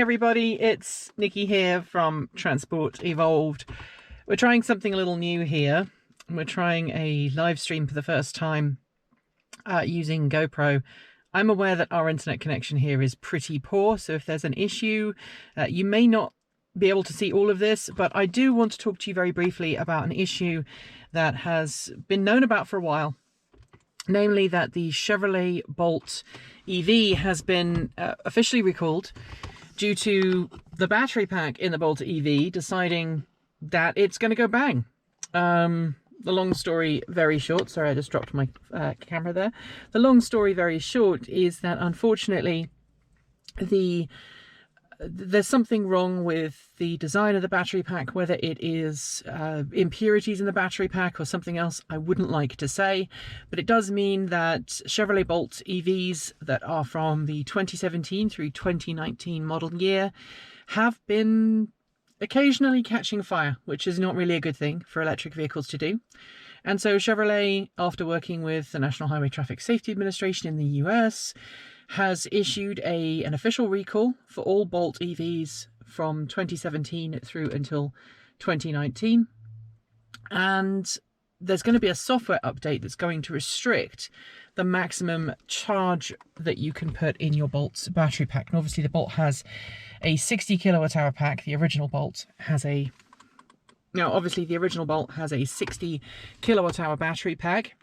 everybody, it's Nikki here from Transport Evolved. We're trying something a little new here. We're trying a live stream for the first time using GoPro. I'm aware that our internet connection here is pretty poor, so if there's an issue, you may not be able to see all of this, but I do want to talk to you very briefly about an issue that has been known about for a while. Namely that the Chevrolet Bolt EV has been officially recalled due to the battery pack in the Bolt EV deciding that it's going to go bang. The long story very short, sorry I just dropped my camera there. The long story very short is that unfortunately there's something wrong with the design of the battery pack, whether it is impurities in the battery pack or something else, I wouldn't like to say, but it does mean that Chevrolet Bolt EVs that are from the 2017 through 2019 model year have been occasionally catching fire, which is not really a good thing for electric vehicles to do. And so Chevrolet, after working with the National Highway Traffic Safety Administration in the US, has issued an official recall for all Bolt EVs from 2017 through until 2019. And there's going to be a software update that's going to restrict the maximum charge that you can put in your Bolt's battery pack. And obviously the Bolt has a 60 kilowatt hour pack. The original Bolt has a 60 kilowatt hour battery pack.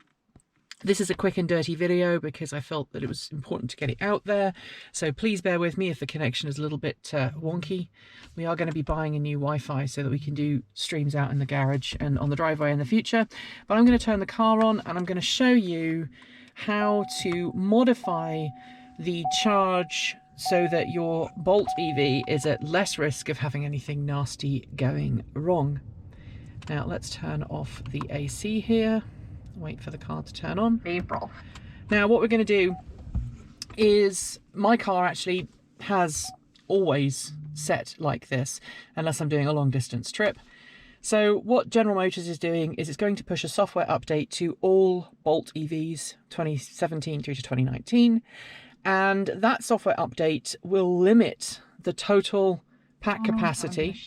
This is a quick and dirty video because I felt that it was important to get it out there. So please bear with me if the connection is a little bit wonky. We are going to be buying a new Wi-Fi so that we can do streams out in the garage and on the driveway in the future. But I'm going to turn the car on and I'm going to show you how to modify the charge so that your Bolt EV is at less risk of having anything nasty going wrong. Now let's turn off the AC here. Wait for the car to turn on. April. Now what we're going to do is, my car actually has always set like this unless I'm doing a long distance trip. So what General Motors is doing is it's going to push a software update to all Bolt EVs 2017 through to 2019, and that software update will limit the total pack capacity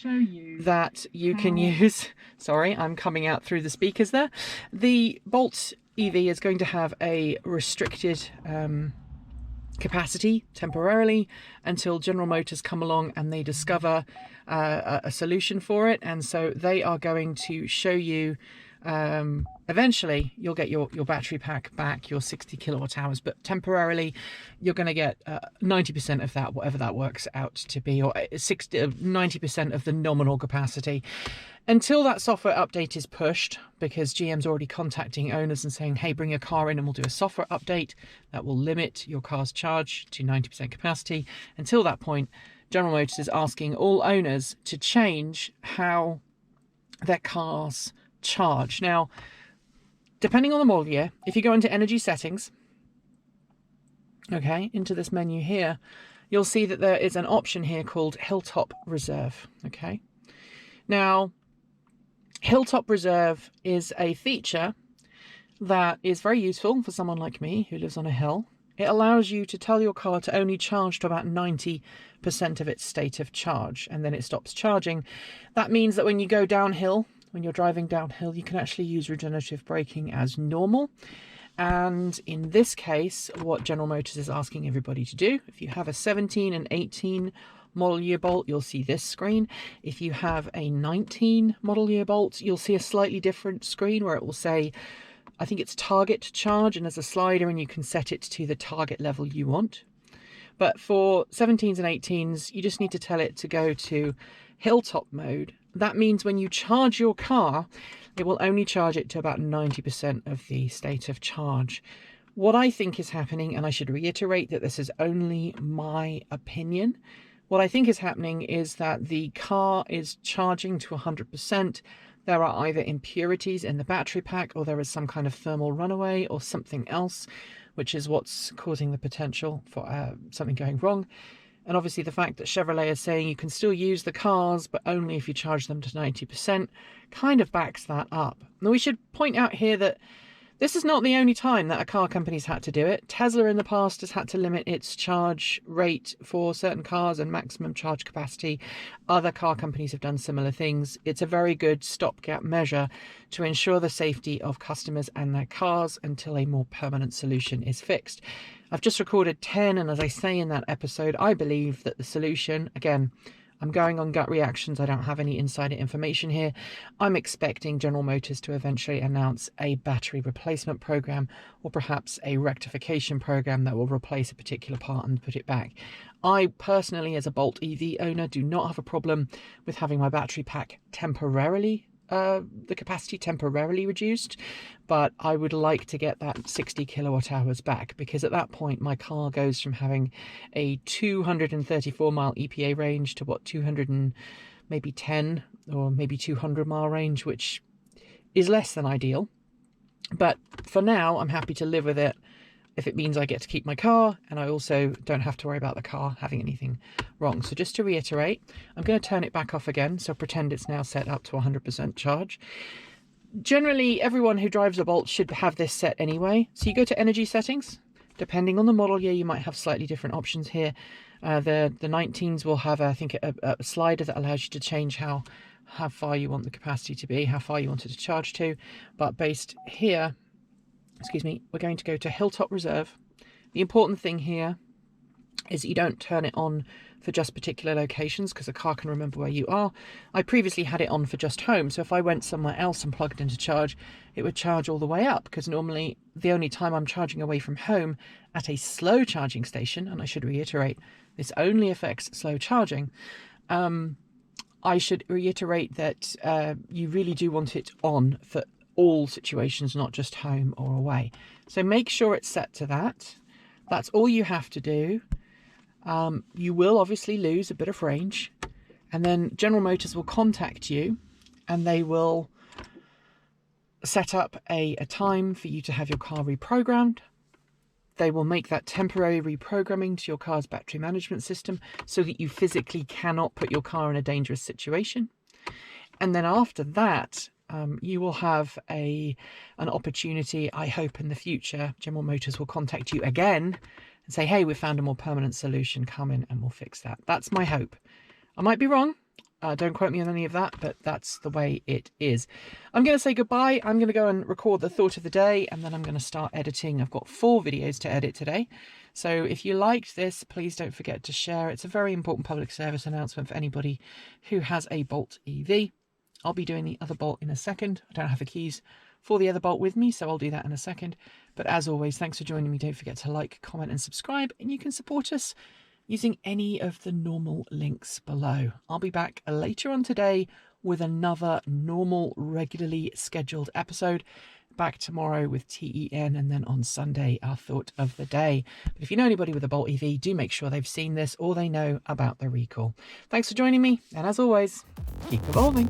that you can use. Sorry, I'm coming out through the speakers there. The Bolt EV is going to have a restricted capacity temporarily until General Motors come along and they discover a solution for it. And so they are going to show you eventually you'll get your battery pack back, your 60 kilowatt hours, but temporarily you're going to get 90% of that, whatever that works out to be, or 90% of the nominal capacity. Until that software update is pushed, because GM's already contacting owners and saying, hey, bring your car in and we'll do a software update that will limit your car's charge to 90% capacity. Until that point, General Motors is asking all owners to change how their cars charge. Now, depending on the model year, if you go into energy settings, okay, into this menu here, you'll see that there is an option here called Hilltop Reserve. Okay, now Hilltop Reserve is a feature that is very useful for someone like me who lives on a hill. It allows you to tell your car to only charge to about 90% of its state of charge, and then it stops charging. That means that when you go downhill, when you're driving downhill, you can actually use regenerative braking as normal. And in this case, what General Motors is asking everybody to do, if you have a 17 and 18 model year Bolt, you'll see this screen. If you have a 19 model year Bolt, you'll see a slightly different screen where it will say, I think it's target charge, and there's a slider and you can set it to the target level you want. But for 17s and 18s, you just need to tell it to go to Hilltop mode. That means when you charge your car, it will only charge it to about 90% of the state of charge. What I think is happening, and I should reiterate that this is only my opinion, what I think is happening is that the car is charging to 100%. There are either impurities in the battery pack, or there is some kind of thermal runaway or something else, which is what's causing the potential for something going wrong. And obviously the fact that Chevrolet is saying you can still use the cars, but only if you charge them to 90%, kind of backs that up. Now we should point out here that This is not the only time that a car company's had to do it. Tesla in the past has had to limit its charge rate for certain cars and maximum charge capacity. Other car companies have done similar things. It's a very good stopgap measure to ensure the safety of customers and their cars until a more permanent solution is fixed. I've just recorded 10, and as I say in that episode, I believe that the solution, again, I'm going on gut reactions. I don't have any insider information here. I'm expecting General Motors to eventually announce a battery replacement program, or perhaps a rectification program that will replace a particular part and put it back. I personally, as a Bolt EV owner, do not have a problem with having my battery pack temporarily the capacity temporarily reduced, but I would like to get that 60 kilowatt hours back, because at that point my car goes from having a 234 mile EPA range to what, 200 and maybe 10 or maybe 200 mile range, which is less than ideal. But for now, I'm happy to live with it if it means I get to keep my car and I also don't have to worry about the car having anything wrong. So just to reiterate, I'm going to turn it back off again. So pretend it's now set up to 100% charge. Generally, everyone who drives a Bolt should have this set anyway. So you go to energy settings. Depending on the model year, you might have slightly different options here. The 19s will have, I think, a slider that allows you to change how far you want the capacity to be, how far you want it to charge to. But based here, excuse me, we're going to go to Hilltop Reserve. The important thing here is you don't turn it on for just particular locations, because a car can remember where you are. I previously had it on for just home, so if I went somewhere else and plugged in to charge, it would charge all the way up, because normally the only time I'm charging away from home at a slow charging station, and I should reiterate, this only affects slow charging, I should reiterate that you really do want it on for all situations, not just home or away. So make sure it's set to that. That's all you have to do. You will obviously lose a bit of range, and then General Motors will contact you and they will set up a time for you to have your car reprogrammed. They will make that temporary reprogramming to your car's battery management system so that you physically cannot put your car in a dangerous situation. And then after that, you will have an opportunity, I hope in the future, General Motors will contact you again and say, hey, we found a more permanent solution, come in and we'll fix that. That's my hope. I might be wrong. Don't quote me on any of that, but that's the way it is. I'm going to say goodbye. I'm going to go and record the thought of the day, and then I'm going to start editing. I've got 4 videos to edit today. So if you liked this, please don't forget to share. It's a very important public service announcement for anybody who has a Bolt EV. I'll be doing the other Bolt in a second. I don't have the keys for the other Bolt with me, so I'll do that in a second. But as always, thanks for joining me. Don't forget to like, comment and subscribe, and you can support us using any of the normal links below. I'll be back later on today with another normal, regularly scheduled episode. Back tomorrow with TEN, and then on Sunday, our thought of the day. But if you know anybody with a Bolt EV, do make sure they've seen this or they know about the recall. Thanks for joining me, and as always, keep evolving.